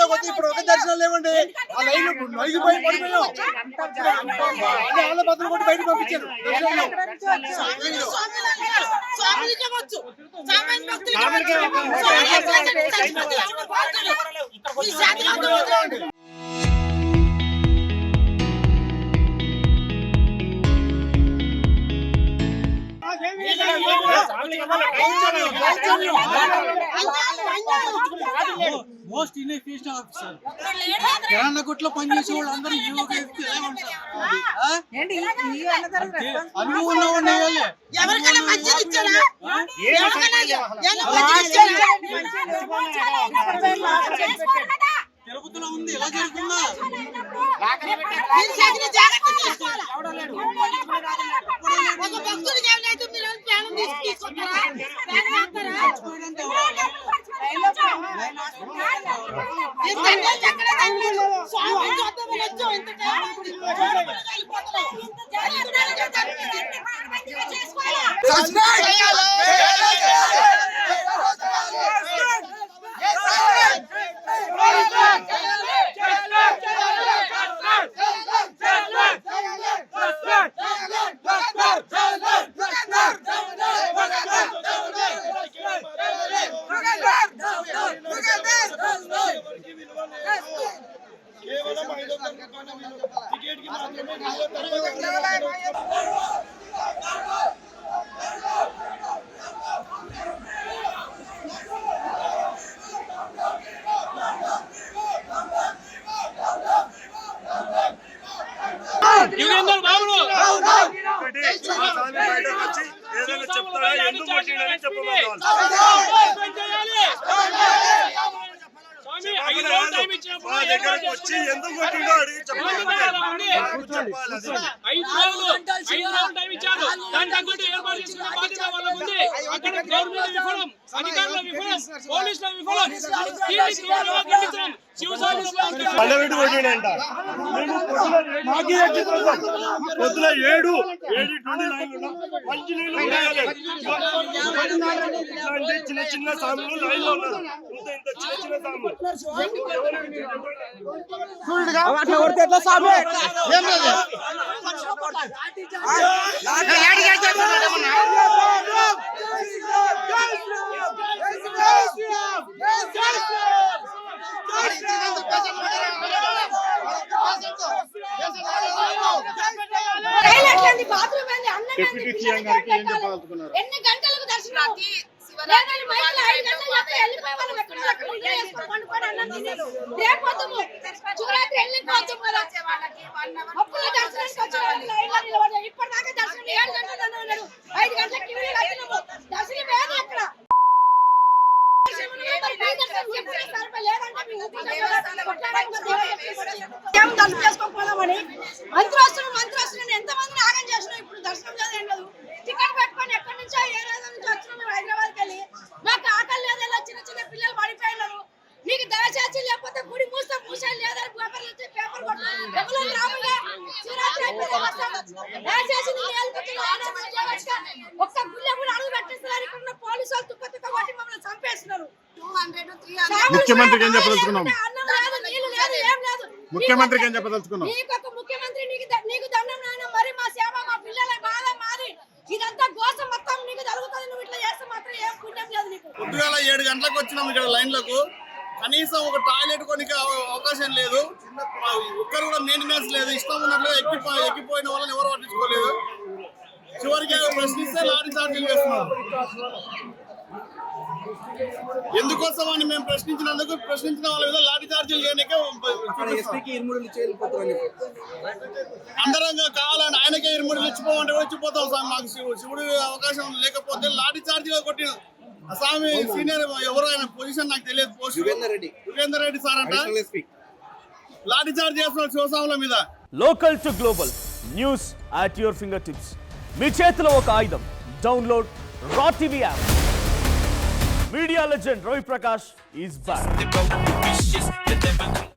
దర్శనంలోకి వచ్చి ఇప్పుడు ఒక దర్శనం లేవండి. ఆ లైన్ నలిగిపోయి పడిపోయాం. ఆంధ్రభద్రం కొట్టి బయటకు పంపించారు దర్శనంలో. మోస్ట్ ఇన్ఎఫిషియెంట్ ఆఫీసర్ కిరాణా కొట్లో పనిచేసే వాళ్ళు అందరూ అనుభవం ఉన్నవాళ్ళు తిరుపతిలో ఉంది ఎలా జరుగుతుందా పొద్దున 7 చిన్న చిన్న సాములు లైన్ లో ఉన్నారు. ఇంత చిన్న చిన్న సాములు ఎన్ని గంటలకు దర్శనం ఇప్పటిదాకా దర్శనం 7 గంటలు 5 గంటలకి దర్శనం లేదు అక్కడ. చేసుకోపోదామని మంత్రి ఎంతమందిని ఆగం చేసినా ఇప్పుడు దర్శనం లేదు ఏం లేదు. టికెట్ పెట్టుకొని ఎక్కడి నుంచో ఏ రోజు నుంచి వచ్చినాం మేము హైదరాబాద్కి వెళ్ళి. మాకు ఆకలి లేదు, ఇలా చిన్న చిన్న పిల్లలు పడిపోయినారు. నీకు దయచేసి లేకపోతే గుడి మూసేది లేదని పేపర్లు వచ్చి పేపర్ కొట్టాలి రాముగా శివరాత్రి దయచేసి ఒక్క గుళ్ళ కూడా అడుగు పెట్టిస్తున్నారు. ఇక్కడ పోలీసు వాళ్ళు తుక్క కొట్టి మమ్మల్ని చంపేస్తున్నారు. ముఖ్యమంత్రికి ఏం చెప్పదలుచుకున్నాం? ముఖ్యమంత్రికి ఏం చెప్పదలుచుకున్నాం? నీకు దండం నాయన, మరి మా సేవ మా పిల్లల బాధ మాది ఇదంతా కోసం మొత్తం నీకు జరుగుతుంది. నువ్వు ఇట్లా చేస్తే మాత్రం ఏం పుణ్యం లేదు నీకు. పొద్దుగాల 7 గంటలకు వచ్చినాం ఇక్కడ లైన్లకు. కనీసం ఒక టాయిలెట్ కొనికి అవకాశం లేదు. ఒక్కరు కూడా మెయింటెనెన్స్ లేదు. ఇష్టం ఉన్నట్లు ఎక్కిపోయిన వాళ్ళని ఎవరు పట్టించుకోలేదు. చివరికి ప్రశ్నిస్తే లారీ చార్జీలు చేస్తున్నారు. ఎందుకోసం అని మేము ప్రశ్నించిన వాళ్ళ మీద లాఠీ చార్జీలు అందరం కావాలని ఆయనకే 2 ఇచ్చిపోమంటే వచ్చిపోతాం సార్. మాకు శివుడు అవకాశం లేకపోతే లాఠీ చార్జీగా కొట్టిన స్వామి సీనియర్ ఎవరు ఆయన పొజిషన్ నాకు తెలియదు. యుగేందర్ రెడ్డి సార్ అంట లాఠీ చార్జ్ చేస్తున్నారు శివస్వాముల మీద. Local to global news at your finger tips. మీ చేతిలో ఒక ఆయుధం. Download raw TV app. Media legend Ravi Prakash is back.